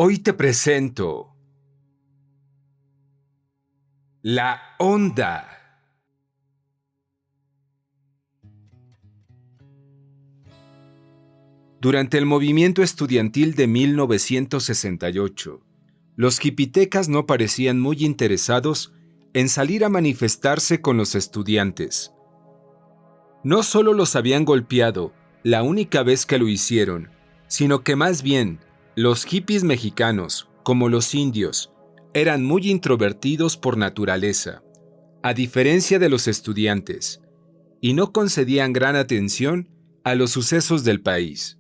Hoy te presento la onda. Durante el movimiento estudiantil de 1968, los jipitecas no parecían muy interesados en salir a manifestarse con los estudiantes. No solo los habían golpeado la única vez que lo hicieron, sino que más bien los hippies mexicanos, como los indios, eran muy introvertidos por naturaleza, a diferencia de los estudiantes, y no concedían gran atención a los sucesos del país.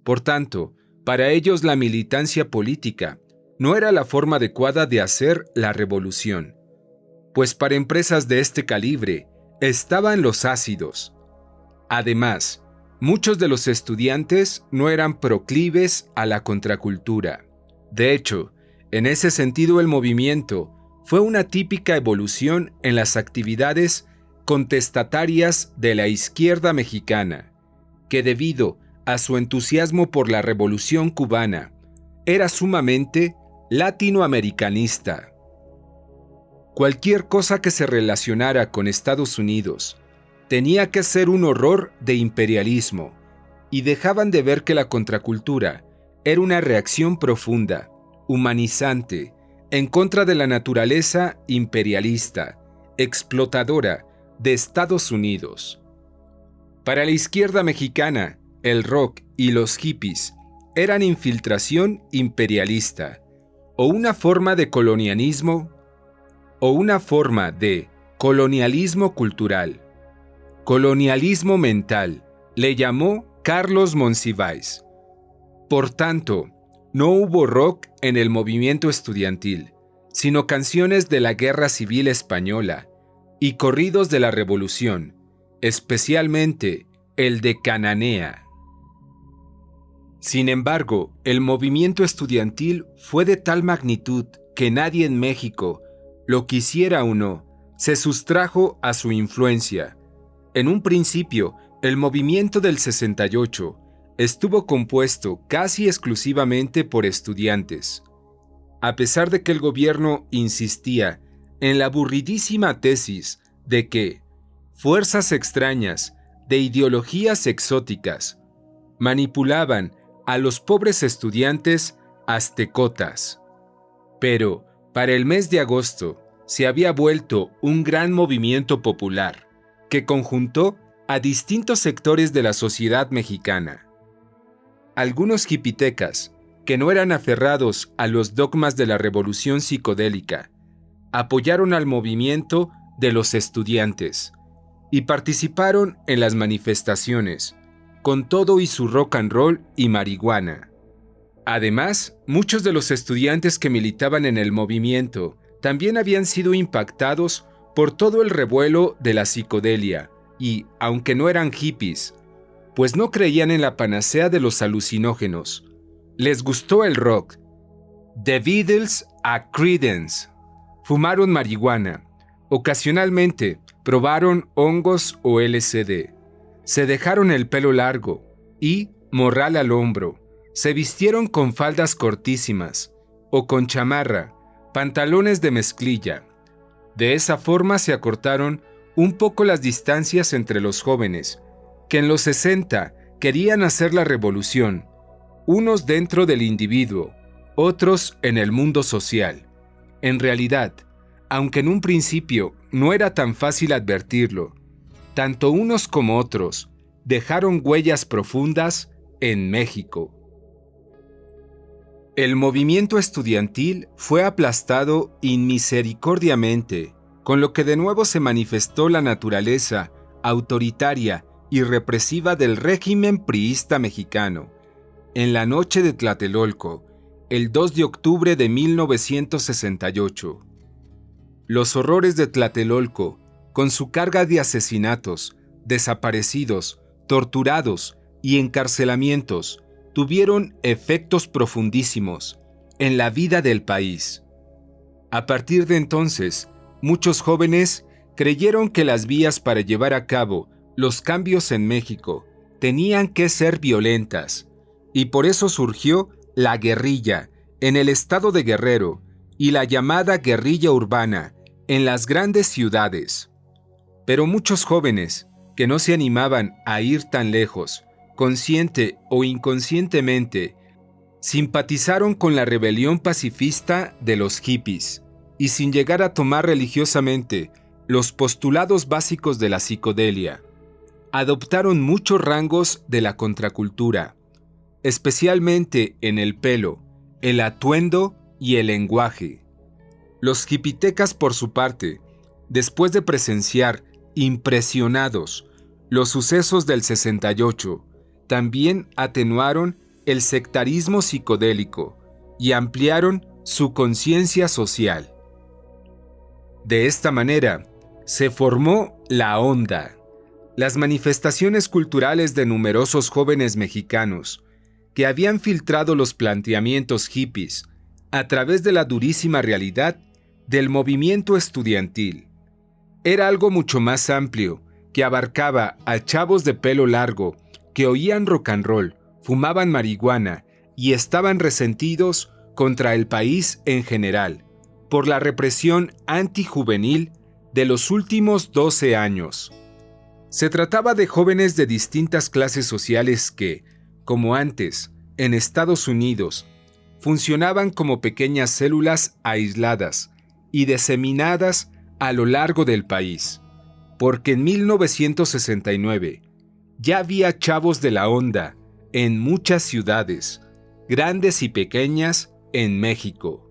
Por tanto, para ellos la militancia política no era la forma adecuada de hacer la revolución, pues para empresas de este calibre estaban los ácidos. Además, muchos de los estudiantes no eran proclives a la contracultura. De hecho, en ese sentido el movimiento fue una típica evolución en las actividades contestatarias de la izquierda mexicana, que debido a su entusiasmo por la Revolución cubana, era sumamente latinoamericanista. Cualquier cosa que se relacionara con Estados Unidos tenía que ser un horror de imperialismo, y dejaban de ver que la contracultura era una reacción profunda, humanizante, en contra de la naturaleza imperialista, explotadora de Estados Unidos. Para la izquierda mexicana, el rock y los hippies eran infiltración imperialista, o una forma de colonialismo cultural. Colonialismo mental, le llamó Carlos Monsiváis. Por tanto, no hubo rock en el movimiento estudiantil, sino canciones de la Guerra Civil Española y corridos de la Revolución, especialmente el de Cananea. Sin embargo, el movimiento estudiantil fue de tal magnitud que nadie en México, lo quisiera o no, se sustrajo a su influencia. En un principio, el movimiento del 68 estuvo compuesto casi exclusivamente por estudiantes. A pesar de que el gobierno insistía en la aburridísima tesis de que fuerzas extrañas de ideologías exóticas manipulaban a los pobres estudiantes aztecotas. Pero, para el mes de agosto, se había vuelto un gran movimiento popular que conjuntó a distintos sectores de la sociedad mexicana. Algunos jipitecas, que no eran aferrados a los dogmas de la revolución psicodélica, apoyaron al movimiento de los estudiantes y participaron en las manifestaciones, con todo y su rock and roll y marihuana. Además, muchos de los estudiantes que militaban en el movimiento también habían sido impactados por todo el revuelo de la psicodelia y, aunque no eran hippies, pues no creían en la panacea de los alucinógenos, les gustó el rock. The Beatles a Creedence. Fumaron marihuana. Ocasionalmente probaron hongos o LSD. Se dejaron el pelo largo y, morral al hombro, se vistieron con faldas cortísimas o con chamarra, pantalones de mezclilla. De esa forma se acortaron un poco las distancias entre los jóvenes, que en los 60 querían hacer la revolución, unos dentro del individuo, otros en el mundo social. En realidad, aunque en un principio no era tan fácil advertirlo, tanto unos como otros dejaron huellas profundas en México. El movimiento estudiantil fue aplastado inmisericordiamente, con lo que de nuevo se manifestó la naturaleza autoritaria y represiva del régimen priista mexicano. En la noche de Tlatelolco, el 2 de octubre de 1968. Los horrores de Tlatelolco, con su carga de asesinatos, desaparecidos, torturados y encarcelamientos, tuvieron efectos profundísimos en la vida del país. A partir de entonces, muchos jóvenes creyeron que las vías para llevar a cabo los cambios en México tenían que ser violentas, y por eso surgió la guerrilla en el estado de Guerrero y la llamada guerrilla urbana en las grandes ciudades. Pero muchos jóvenes que no se animaban a ir tan lejos, consciente o inconscientemente, simpatizaron con la rebelión pacifista de los hippies y sin llegar a tomar religiosamente los postulados básicos de la psicodelia, adoptaron muchos rangos de la contracultura, especialmente en el pelo, el atuendo y el lenguaje. Los hipitecas, por su parte, después de presenciar, impresionados, los sucesos del 68, también atenuaron el sectarismo psicodélico y ampliaron su conciencia social. De esta manera, se formó la onda, las manifestaciones culturales de numerosos jóvenes mexicanos que habían filtrado los planteamientos hippies a través de la durísima realidad del movimiento estudiantil. Era algo mucho más amplio que abarcaba a chavos de pelo largo que oían rock and roll, fumaban marihuana y estaban resentidos contra el país en general por la represión antijuvenil de los últimos 12 años. Se trataba de jóvenes de distintas clases sociales que, como antes, en Estados Unidos, funcionaban como pequeñas células aisladas y diseminadas a lo largo del país, porque en 1969 ya había chavos de la onda en muchas ciudades, grandes y pequeñas, en México.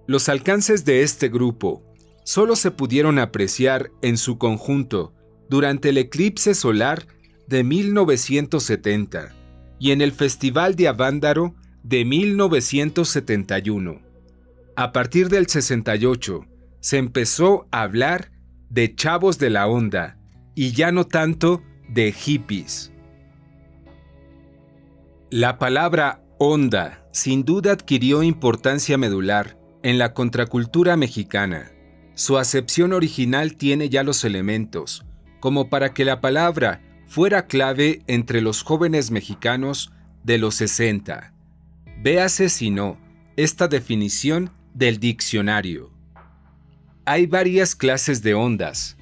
Los alcances de este grupo solo se pudieron apreciar en su conjunto durante el eclipse solar de 1970 y en el Festival de Avándaro de 1971. A partir del 68 se empezó a hablar de chavos de la onda y ya no tanto de hippies. La palabra onda sin duda adquirió importancia medular en la contracultura mexicana. Su acepción original tiene ya los elementos como para que la palabra fuera clave entre los jóvenes mexicanos de los 60. Véase si no esta definición del diccionario. Hay varias clases de ondas.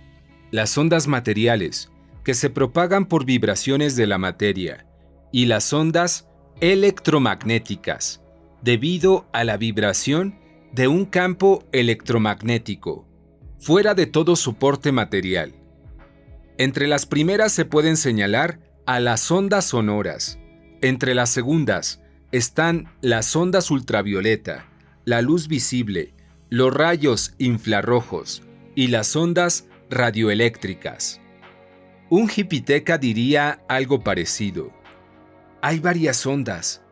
Las ondas materiales, que se propagan por vibraciones de la materia, y las ondas electromagnéticas, debido a la vibración de un campo electromagnético, fuera de todo soporte material. Entre las primeras se pueden señalar a las ondas sonoras. Entre las segundas están las ondas ultravioleta, la luz visible, los rayos infrarrojos y las ondas radioeléctricas. Un hipiteca diría algo parecido. Hay varias ondas.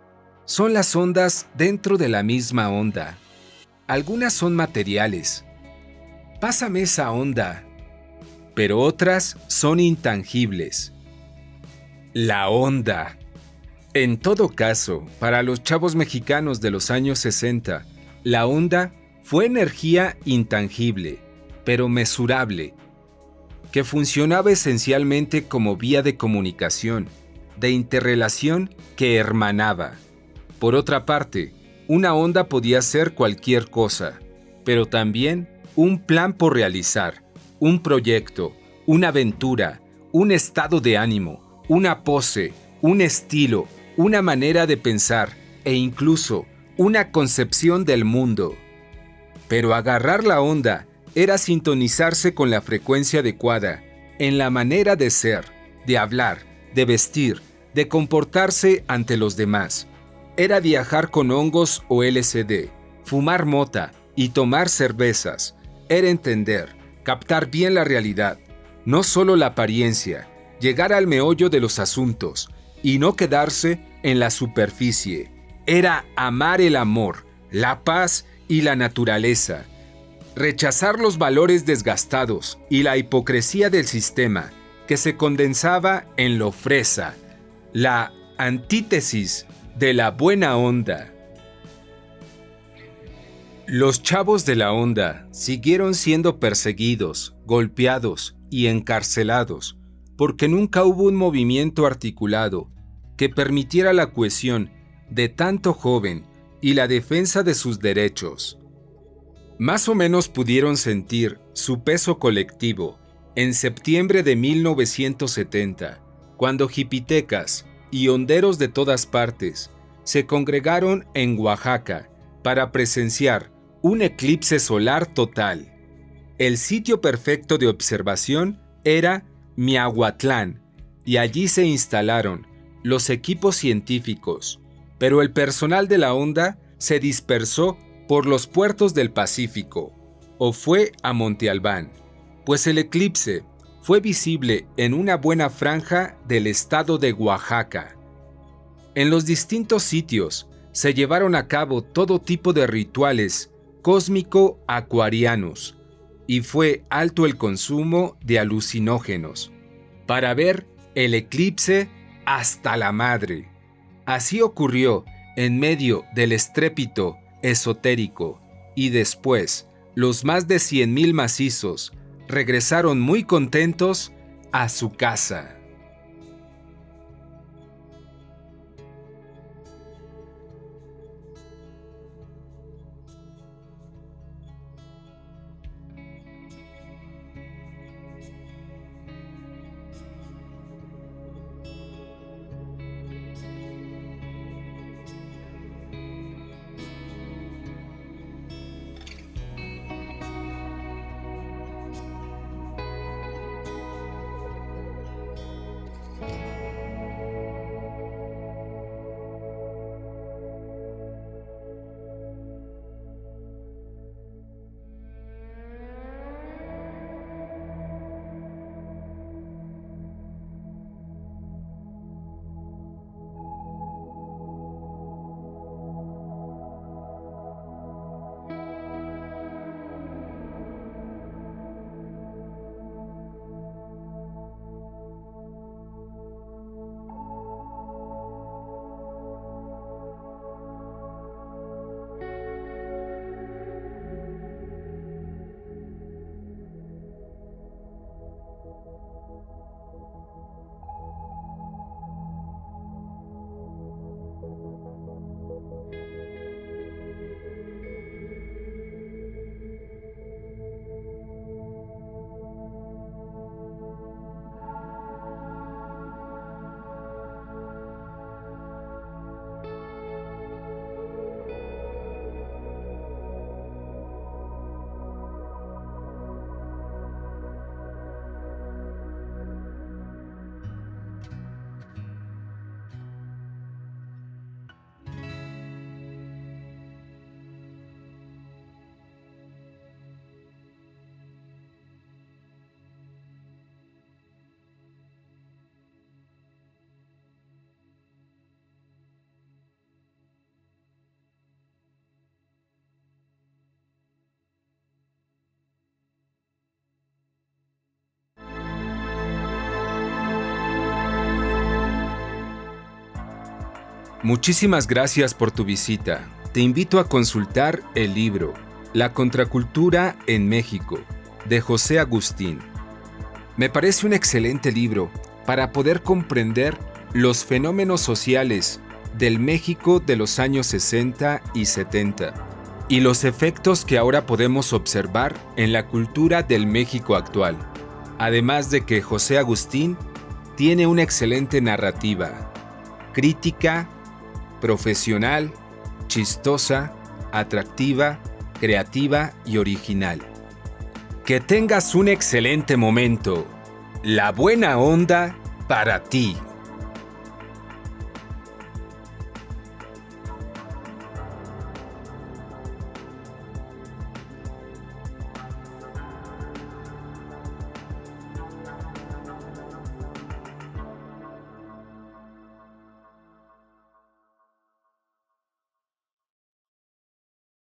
Son las ondas dentro de la misma onda. Algunas son materiales. Pásame esa onda. Pero otras son intangibles. La onda. En todo caso, para los chavos mexicanos de los años 60, la onda fue energía intangible, pero mesurable, que funcionaba esencialmente como vía de comunicación, de interrelación que hermanaba. Por otra parte, una onda podía ser cualquier cosa, pero también un plan por realizar, un proyecto, una aventura, un estado de ánimo, una pose, un estilo, una manera de pensar e incluso una concepción del mundo. Pero agarrar la onda era sintonizarse con la frecuencia adecuada en la manera de ser, de hablar, de vestir, de comportarse ante los demás. Era viajar con hongos o LSD, fumar mota y tomar cervezas. Era entender, captar bien la realidad, no solo la apariencia, llegar al meollo de los asuntos y no quedarse en la superficie. Era amar el amor, la paz y la naturaleza. Rechazar los valores desgastados y la hipocresía del sistema que se condensaba en lo fresa, la antítesis de la buena onda. Los chavos de la onda siguieron siendo perseguidos, golpeados y encarcelados porque nunca hubo un movimiento articulado que permitiera la cohesión de tanto joven y la defensa de sus derechos. Más o menos pudieron sentir su peso colectivo en septiembre de 1970, cuando jipitecas y honderos de todas partes se congregaron en Oaxaca para presenciar un eclipse solar total. El sitio perfecto de observación era Miahuatlán, y allí se instalaron los equipos científicos, pero el personal de la onda se dispersó por los puertos del Pacífico o fue a Monte Albán, pues el eclipse fue visible en una buena franja del estado de Oaxaca. En los distintos sitios se llevaron a cabo todo tipo de rituales cósmico-acuarianos y fue alto el consumo de alucinógenos para ver el eclipse hasta la madre. Así ocurrió en medio del estrépito esotérico y después los más de 100,000 macizos regresaron muy contentos a su casa. Muchísimas gracias por tu visita. Te invito a consultar el libro La Contracultura en México, de José Agustín. Me parece un excelente libro para poder comprender los fenómenos sociales del México de los años 60 y 70 y los efectos que ahora podemos observar en la cultura del México actual. Además de que José Agustín tiene una excelente narrativa, crítica, profesional, chistosa, atractiva, creativa y original. Que tengas un excelente momento. La buena onda para ti.